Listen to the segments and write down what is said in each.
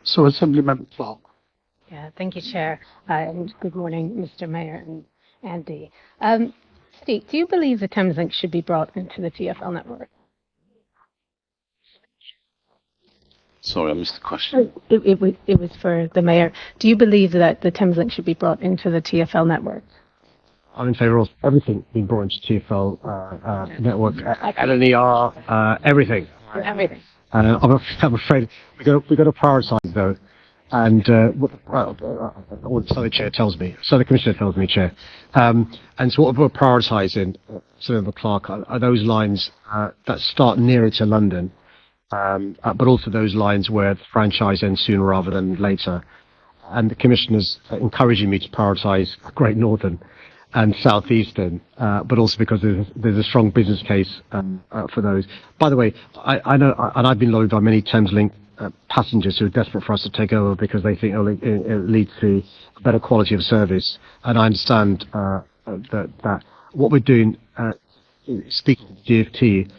So Assemblymember Clark. Yeah, thank you, Chair, and good morning, Mr. Mayor and Andy. Sadiq, do you believe the Thameslink should be brought into the TfL network? Sorry, I missed the question. It was for the Mayor. Do you believe that the Thameslink should be brought into the TfL network? I'm in favour of everything being brought into TfL network, LNER, everything. Everything. I'm afraid we got to prioritise though, and what the Chair tells me, so the Commissioner tells me, Chair, and so what we're prioritising, Senator Clark, are those lines that start nearer to London, but also those lines where the franchise ends sooner rather than later, and the Commissioner's encouraging me to prioritise Great Northern and Southeastern, but also because there's a strong business case for those. By the way, I know, and I've been lobbied by many Thameslink passengers who are desperate for us to take over because they think it'll lead to a better quality of service. And I understand that what we're doing, speaking to the DfT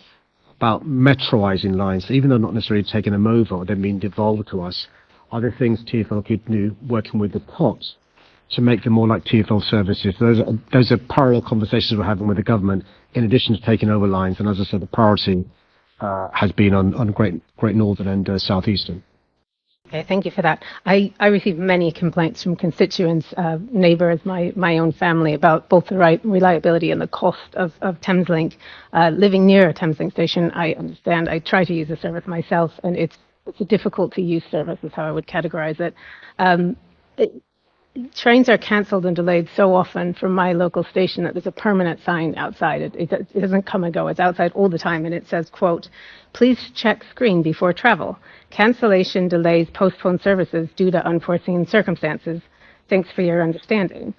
about metroising lines, even though not necessarily taking them over or they're being devolved to us, are there things TfL could do working with the TOTs to make them more like TfL services? Those are parallel conversations we're having with the government, in addition to taking over lines. And as I said, the priority has been on Great Northern and Southeastern. Okay, thank you for that. I receive many complaints from constituents, neighbours, my own family, about both the reliability and the cost of Thameslink. Living near a Thameslink station, I understand. I try to use the service myself, and it's a difficult to use service, is how I would categorise it. Trains are cancelled and delayed so often from my local station that there's a permanent sign outside. It doesn't come and go. It's outside all the time, and it says, quote, "Please check screen before travel. Cancellation, delays, postponed services due to unforeseen circumstances. Thanks for your understanding."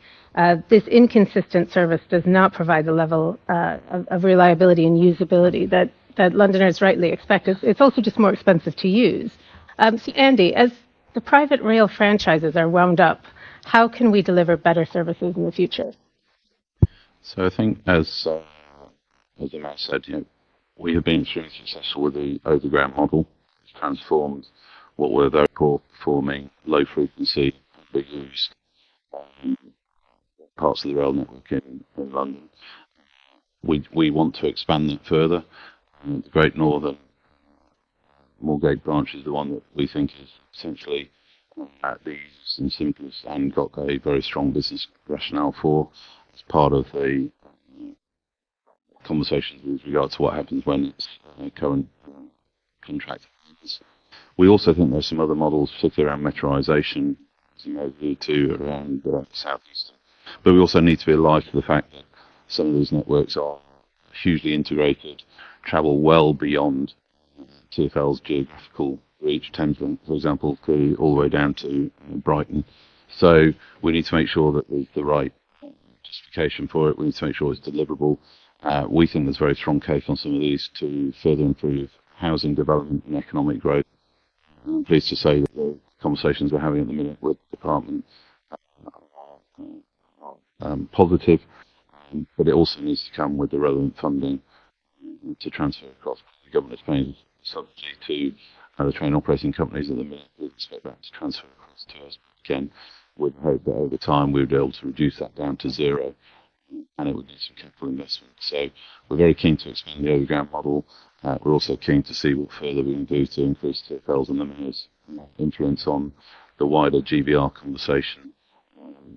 This inconsistent service does not provide the level of reliability and usability that Londoners rightly expect. It's also just more expensive to use. So Andy, as the private rail franchises are wound up, how can we deliver better services in the future? So I think, as the Mayor said, we have been extremely successful with the overground model. It's transformed what were very poor performing, low frequency, big used parts of the rail network in London. We want to expand that further. The Great Northern Moorgate branch is the one that we think is essentially at the easiest and simplest and got a very strong business rationale for. It's part of the conversations with regard to what happens when its current contract ends. We also think there's some other models, particularly around metroisation, as you alluded to, around Southeastern. But we also need to be alive to the fact that some of these networks are hugely integrated, travel well beyond TfL's geographical reach. Thameslink, for example, could all the way down to Brighton. So we need to make sure that there's the right justification for it. We need to make sure it's deliverable. We think there's a very strong case on some of these to further improve housing development and economic growth. I'm pleased to say that the conversations we're having at the minute with the department are positive, but it also needs to come with the relevant funding to transfer across. The government is paying subsidy to the train operating companies at the minute. We expect that to transfer across to us. Again, with the hope that over time we would be able to reduce that down to zero, and it would need some capital investment. So we're very keen to expand the overground model. We're also keen to see what further we can do to increase TfL's and the Mayor's influence on the wider GBR conversation.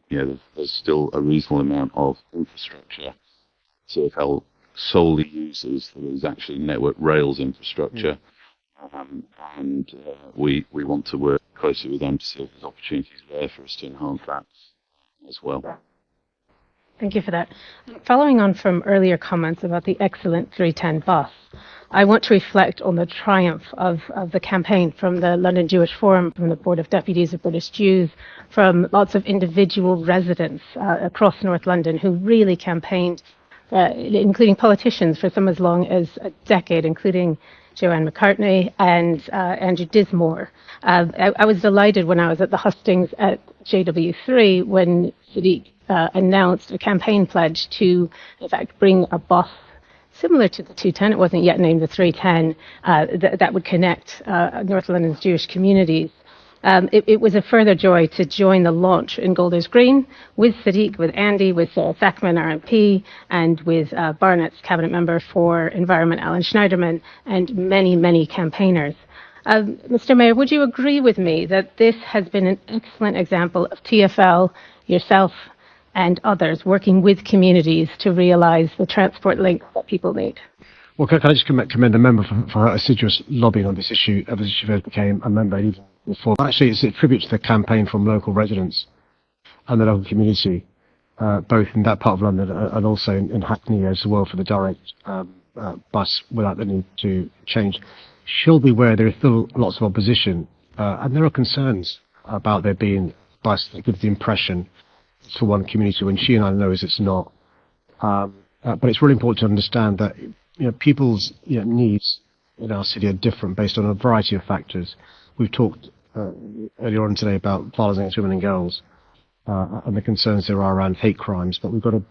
There's still a reasonable amount of infrastructure TfL solely uses that is actually Network Rail's infrastructure. And we want to work closely with them to see if there's opportunities there for us to enhance that as well. Thank you for that. Following on from earlier comments about the excellent 310 bus, I want to reflect on the triumph of the campaign from the London Jewish Forum, from the Board of Deputies of British Jews, from lots of individual residents across North London who really campaigned, including politicians, for some as long as a decade, including Joanne McCartney and Andrew Dismore. I was delighted when I was at the hustings at JW3 when Sadiq announced a campaign pledge to, in fact, bring a bus similar to the 210, it wasn't yet named the 310, that would connect North London's Jewish communities. It was a further joy to join the launch in Golders Green with Sadiq, with Andy, with Thakman, RMP, and with Barnett's cabinet member for Environment, Alan Schneiderman, and many, many campaigners. Mr. Mayor, would you agree with me that this has been an excellent example of TfL, yourself, and others working with communities to realise the transport links that people need? Well, can I just commend the member for her assiduous lobbying on this issue ever since she first became a member, even before. Actually, it's a tribute to the campaign from local residents and the local community, both in that part of London and also in Hackney as well, for the direct bus without the need to change. She'll be aware there is still lots of opposition, and there are concerns about there being a bus that gives the impression to one community when she and I know it's not. But it's really important to understand that people's needs in our city are different based on a variety of factors. We've talked earlier on today about violence against women and girls and the concerns there are around hate crimes, but we've got to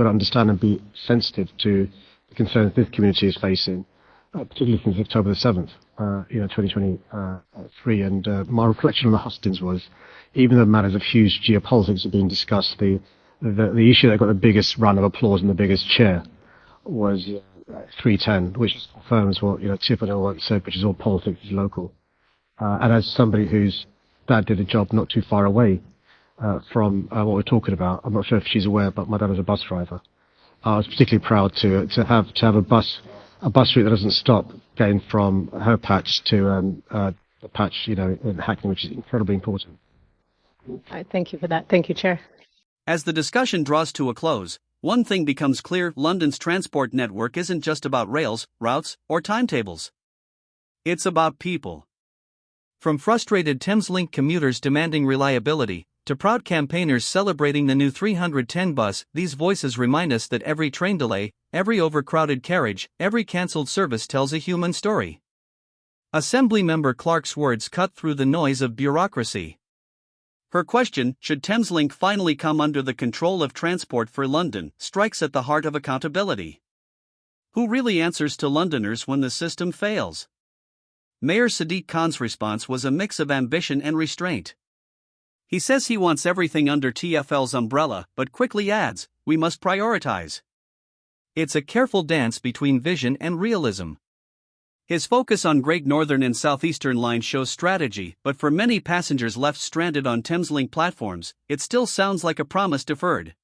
understand and be sensitive to the concerns this community is facing, particularly since October the 7th, 2023. And my reflection on the hustings was, even though matters of huge geopolitics are being discussed, the issue that got the biggest round of applause and the biggest cheer was 310, which confirms what TfL once said, which is all politics is local. And as somebody whose dad did a job not too far away from what we're talking about, I'm not sure if she's aware, but my dad was a bus driver. I was particularly proud to have a bus route that doesn't stop going from her patch to the patch in Hackney, which is incredibly important. Thank you for that. Thank you, Chair. As the discussion draws to a close, one thing becomes clear: London's transport network isn't just about rails, routes, or timetables. It's about people. From frustrated Thameslink commuters demanding reliability, to proud campaigners celebrating the new 310 bus, these voices remind us that every train delay, every overcrowded carriage, every cancelled service tells a human story. Assemblymember Clark's words cut through the noise of bureaucracy. Her question, should Thameslink finally come under the control of Transport for London, strikes at the heart of accountability. Who really answers to Londoners when the system fails? Mayor Sadiq Khan's response was a mix of ambition and restraint. He says he wants everything under TfL's umbrella, but quickly adds, we must prioritize. It's a careful dance between vision and realism. His focus on Great Northern and Southeastern lines shows strategy, but for many passengers left stranded on Thameslink platforms, it still sounds like a promise deferred.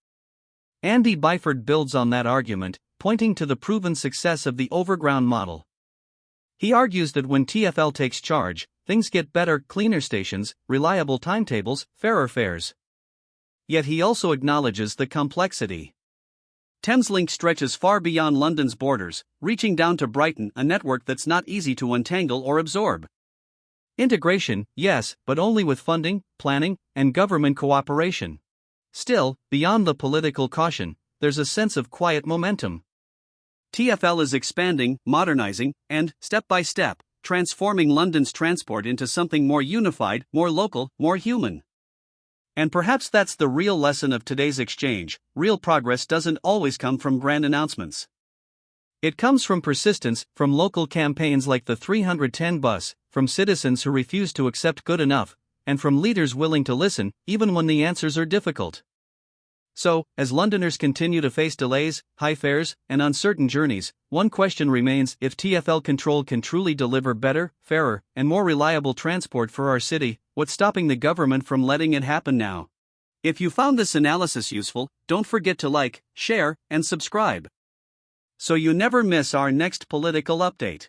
Andy Byford builds on that argument, pointing to the proven success of the overground model. He argues that when TfL takes charge, things get better: cleaner stations, reliable timetables, fairer fares. Yet he also acknowledges the complexity. Thameslink stretches far beyond London's borders, reaching down to Brighton, a network that's not easy to untangle or absorb. Integration, yes, but only with funding, planning, and government cooperation. Still, beyond the political caution, there's a sense of quiet momentum. TfL is expanding, modernizing, and, step by step, transforming London's transport into something more unified, more local, more human. And perhaps that's the real lesson of today's exchange: real progress doesn't always come from grand announcements. It comes from persistence, from local campaigns like the 310 bus, from citizens who refuse to accept good enough, and from leaders willing to listen, even when the answers are difficult. So, as Londoners continue to face delays, high fares, and uncertain journeys, one question remains: if TfL Control can truly deliver better, fairer, and more reliable transport for our city, what's stopping the government from letting it happen now? If you found this analysis useful, don't forget to like, share, and subscribe, so you never miss our next political update.